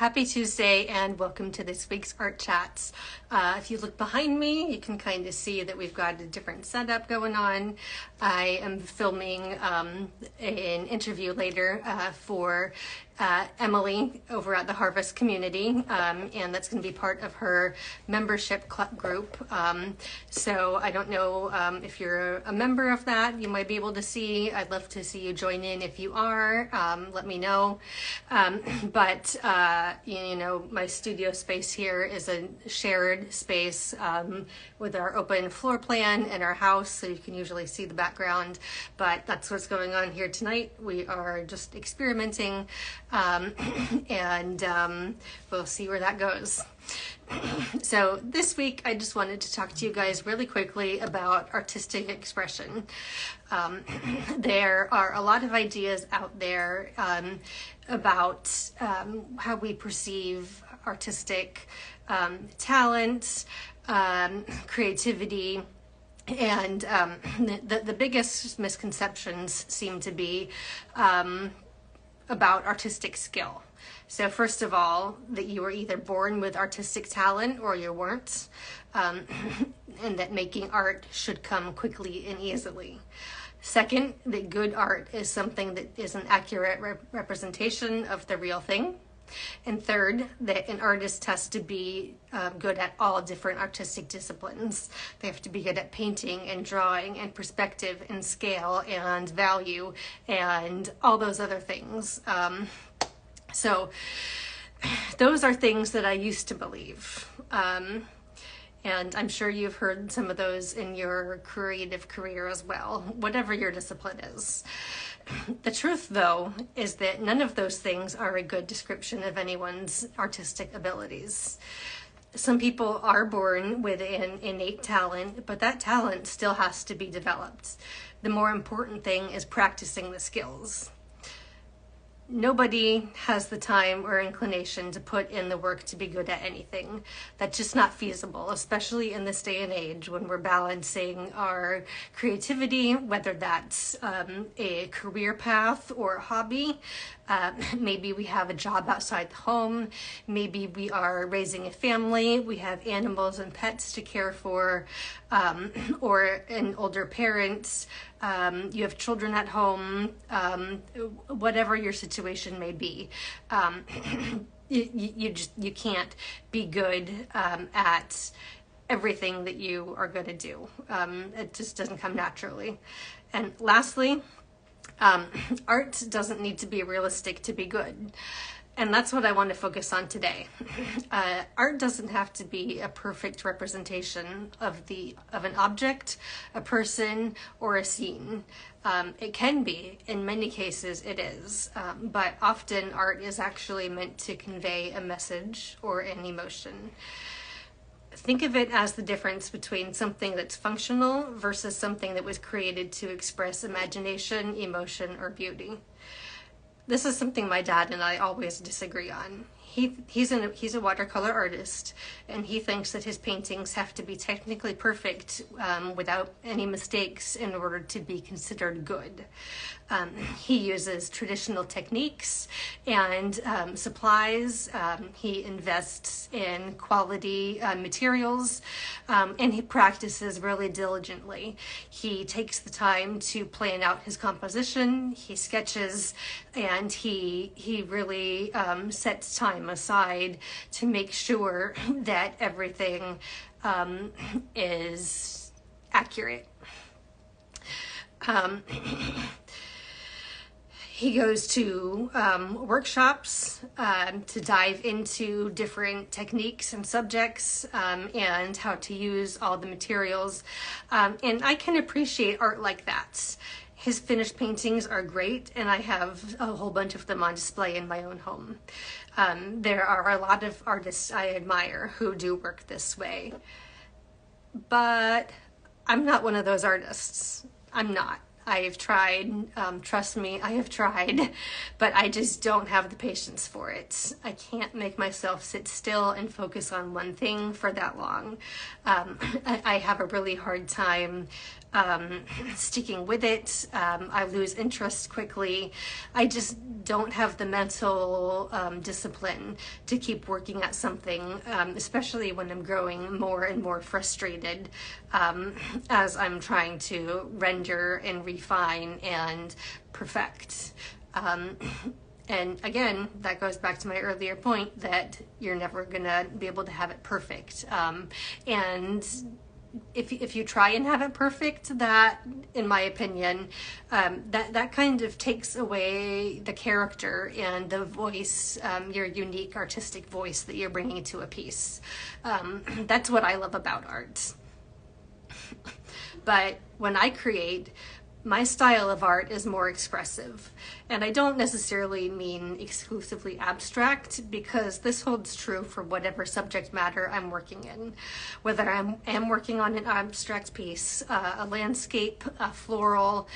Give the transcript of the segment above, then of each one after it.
Happy Tuesday and welcome to this week's Art Chats. If you look behind me, you can kind of see that we've got a different setup going on. I am filming an interview later for Emily over at the Harvest Community, and that's going to be part of her membership club group. So I don't know if you're a member of that, you might be able to see. I'd love to see you join in if you are. Let me know. But you know, my studio space here is a shared space with our open floor plan in our house, so you can usually see the background, but that's what's going on here tonight. We are just experimenting, and we'll see where that goes. So this week I just wanted to talk to you guys really quickly about artistic expression. There are a lot of ideas out there about how we perceive artistic talent, creativity, and the biggest misconceptions seem to be about artistic skill. So first of all, that you were either born with artistic talent or you weren't, and that making art should come quickly and easily. Second, that good art is something that is an accurate representation of the real thing. And third, that an artist has to be good at all different artistic disciplines. They have to be good at painting and drawing and perspective and scale and value and all those other things. So those are things that I used to believe. And I'm sure you've heard some of those in your creative career as well, whatever your discipline is. The truth, though, is that none of those things are a good description of anyone's artistic abilities. Some people are born with an innate talent, but that talent still has to be developed. The more important thing is practicing the skills. Nobody has the time or inclination to put in the work to be good at anything. That's just not feasible, especially in this day and age when we're balancing our creativity, whether that's a career path or a hobby. Maybe we have a job outside the home. Maybe we are raising a family. We have animals and pets to care for, or an older parent. You have children at home. Whatever your situation may be, you can't be good at everything that you are going to do. It just doesn't come naturally. And lastly, art doesn't need to be realistic to be good. And that's what I want to focus on today. Art doesn't have to be a perfect representation of an object, a person, or a scene. It can be, in many cases it is, but often art is actually meant to convey a message or an emotion. Think of it as the difference between something that's functional versus something that was created to express imagination, emotion, or beauty. This is something my dad and I always disagree on. He's a watercolor artist, and he thinks that his paintings have to be technically perfect without any mistakes in order to be considered good. He uses traditional techniques and supplies. He invests in quality materials, and he practices really diligently. He takes the time to plan out his composition, he sketches, and he really sets time aside to make sure that everything is accurate. He goes to workshops to dive into different techniques and subjects, and how to use all the materials. And I can appreciate art like that. His finished paintings are great, and I have a whole bunch of them on display in my own home. There are a lot of artists I admire who do work this way. But I'm not one of those artists. I'm not. I've tried, trust me, I have tried, but I just don't have the patience for it. I can't make myself sit still and focus on one thing for that long. I have a really hard time sticking with it. I lose interest quickly. I just don't have the mental discipline to keep working at something, especially when I'm growing more and more frustrated as I'm trying to render and refine and perfect. And again, that goes back to my earlier point that you're never gonna be able to have it perfect. And if you try and have it perfect, that, in my opinion, that kind of takes away the character and the voice, your unique artistic voice that you're bringing to a piece. That's what I love about art. But when I create, my style of art is more expressive. And I don't necessarily mean exclusively abstract, because this holds true for whatever subject matter I'm working in. Whether I am working on an abstract piece, a landscape, a floral,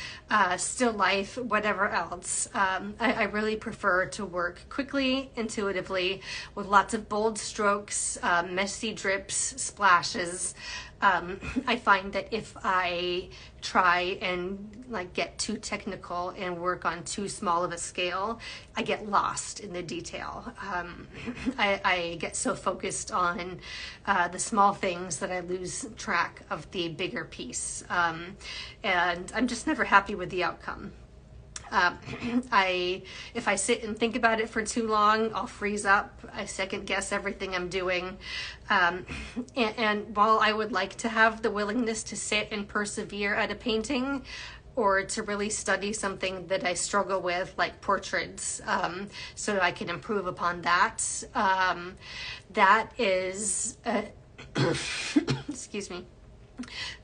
still life, whatever else, I really prefer to work quickly, intuitively, with lots of bold strokes, messy drips, splashes. I find that if I try and get too technical and work on too small of a scale, I get lost in the detail. I get so focused on the small things that I lose track of the bigger piece. And I'm just never happy with the outcome. If I sit and think about it for too long, I'll freeze up. I second guess everything I'm doing. And while I would like to have the willingness to sit and persevere at a painting, or to really study something that I struggle with, like portraits, so that I can improve upon that, that is, excuse me,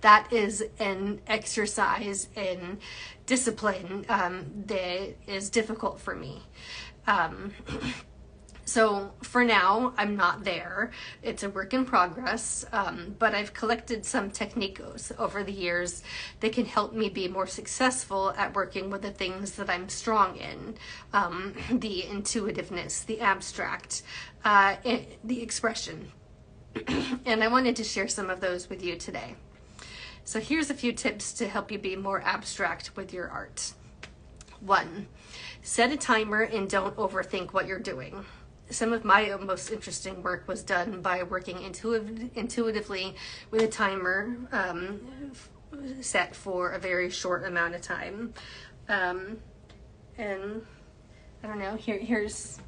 that is an exercise in discipline that is difficult for me. So for now, I'm not there. It's a work in progress, but I've collected some techniques over the years that can help me be more successful at working with the things that I'm strong in. The intuitiveness, the abstract, the expression. And I wanted to share some of those with you today. So here's a few tips to help you be more abstract with your art. 1, set a timer and don't overthink what you're doing. Some of my most interesting work was done by working intuitively with a timer set for a very short amount of time. And I don't know, here's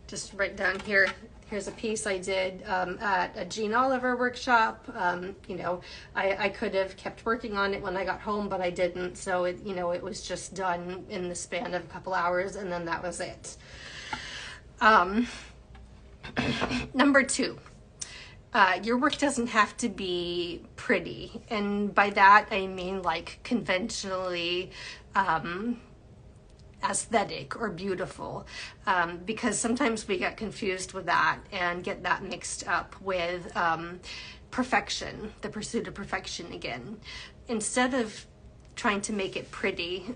just right down here. Here's a piece I did at a Jean Oliver workshop. I could have kept working on it when I got home, but I didn't. So it was just done in the span of a couple hours, and then that was it. Number 2, your work doesn't have to be pretty. And by that, I mean like conventionally aesthetic or beautiful, because sometimes we get confused with that and get that mixed up with perfection, the pursuit of perfection again. Instead of trying to make it pretty,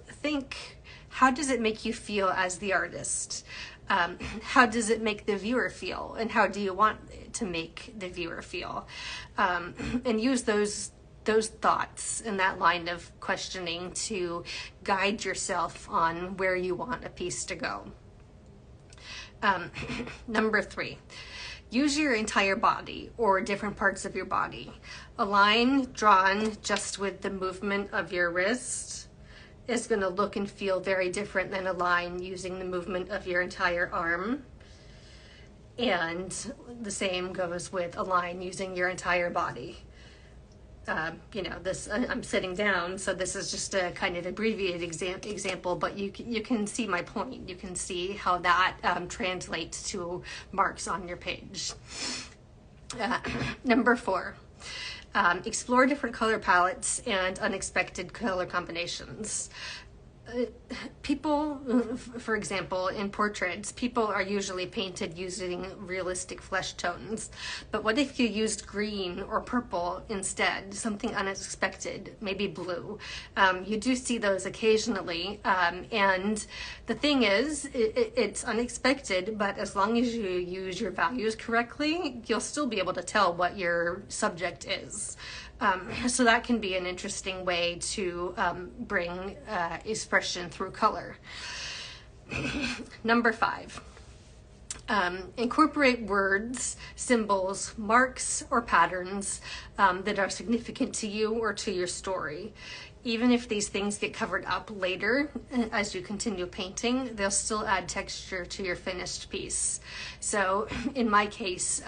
think, how does it make you feel as the artist? How does it make the viewer feel? And how do you want it to make the viewer feel? And use those thoughts and that line of questioning to guide yourself on where you want a piece to go. Number 3, use your entire body or different parts of your body. A line drawn just with the movement of your wrist is going to look and feel very different than a line using the movement of your entire arm. And the same goes with a line using your entire body. I'm sitting down, so this is just a kind of abbreviated example, but you can see my point. You can see how that translates to marks on your page. Number 4, explore different color palettes and unexpected color combinations. people, for example, in portraits, people are usually painted using realistic flesh tones. But what if you used green or purple instead, something unexpected, maybe blue? You do see those occasionally. And the thing is, it's unexpected, but as long as you use your values correctly, you'll still be able to tell what your subject is. So that can be an interesting way to bring expression through color. Number 5, incorporate words, symbols, marks, or patterns that are significant to you or to your story. Even if these things get covered up later as you continue painting, they'll still add texture to your finished piece. So in my case,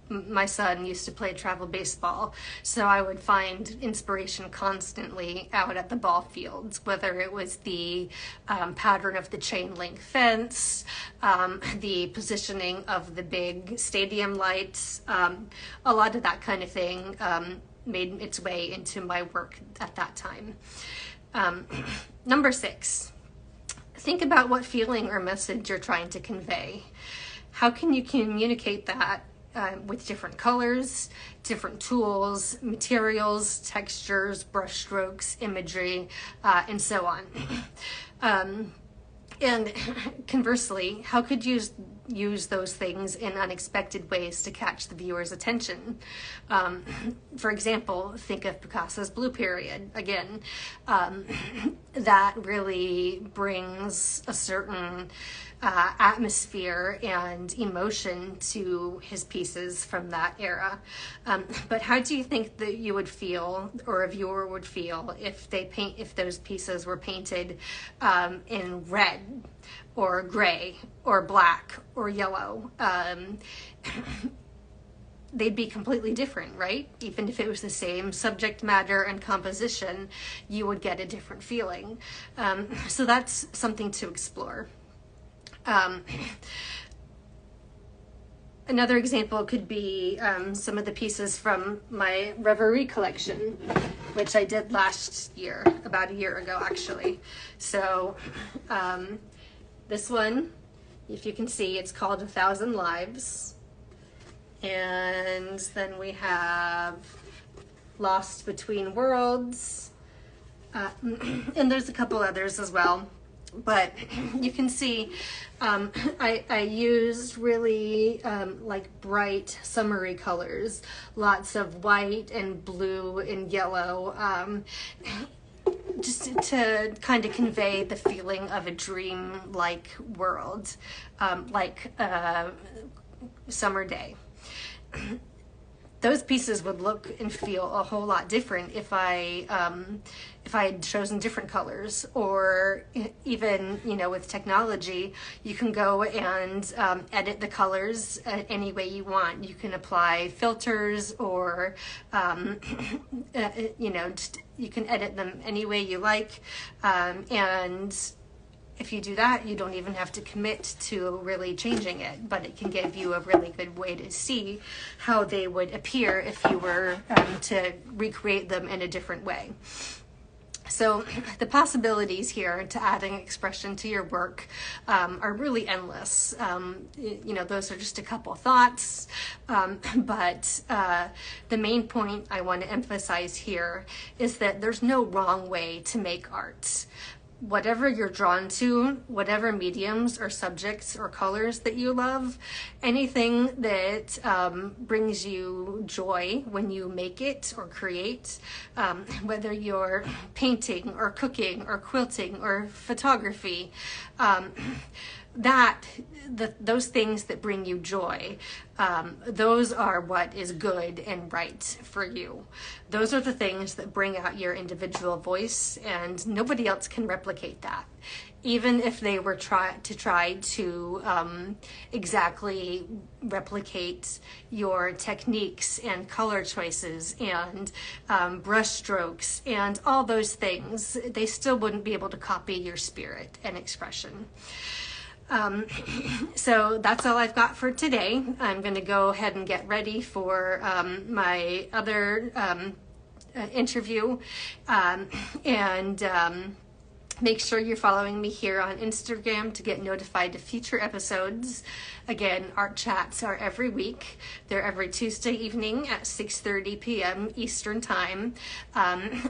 my son used to play travel baseball, so I would find inspiration constantly out at the ball fields, whether it was the pattern of the chain link fence, the positioning of the big stadium lights, a lot of that kind of thing made its way into my work at that time. Number 6, think about what feeling or message you're trying to convey. How can you communicate that with different colors, different tools, materials, textures, brush strokes, imagery, and so on? And conversely, how could you use those things in unexpected ways to catch the viewer's attention? For example, think of Picasso's Blue Period. Again, that really brings a certain atmosphere and emotion to his pieces from that era. But how do you think that you would feel, or a viewer would feel, if those pieces were painted in red or gray or black or yellow? They'd be completely different, right? Even if it was the same subject matter and composition, you would get a different feeling. So that's something to explore. Another example could be some of the pieces from my Reverie collection, which I did last year, about a year ago actually. So this one, if you can see, it's called 1,000 Lives. And then we have Lost Between Worlds, and there's a couple others as well. But you can see I used really like bright summery colors, lots of white and blue and yellow, just to kind of convey the feeling of a dream-like world, like a summer day. Those pieces would look and feel a whole lot different if I had chosen different colors, or even, with technology, you can go and edit the colors any way you want. You can apply filters, or you can edit them any way you like, and if you do that, you don't even have to commit to really changing it, but it can give you a really good way to see how they would appear if you were to recreate them in a different way. So the possibilities here to adding expression to your work are really endless. Those are just a couple thoughts, but the main point I want to emphasize here is that there's no wrong way to make art. Whatever you're drawn to, whatever mediums or subjects or colors that you love, anything that brings you joy when you make it or create, whether you're painting or cooking or quilting or photography, those things that bring you joy, those are what is good and right for you. Those are the things that bring out your individual voice, and nobody else can replicate that. Even if they were try to exactly replicate your techniques and color choices and brush strokes and all those things, they still wouldn't be able to copy your spirit and expression. So that's all I've got for today. I'm going to go ahead and get ready for my other interview, and Make sure you're following me here on Instagram to get notified of future episodes. Again, art chats are every week. They're every Tuesday evening at 6:30 p.m. Eastern Time.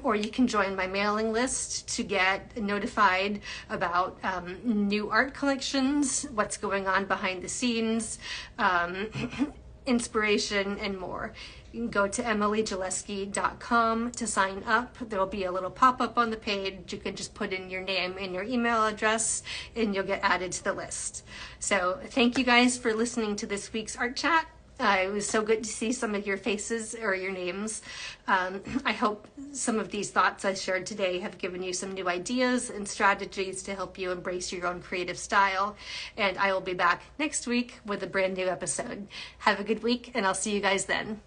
Or you can join my mailing list to get notified about new art collections, what's going on behind the scenes, inspiration, and more. You can go to emilyjalewski.com to sign up. There will be a little pop-up on the page. You can just put in your name and your email address and you'll get added to the list. So thank you guys for listening to this week's art chat. It was so good to see some of your faces or your names. I hope some of these thoughts I shared today have given you some new ideas and strategies to help you embrace your own creative style. And I will be back next week with a brand new episode. Have a good week, and I'll see you guys then.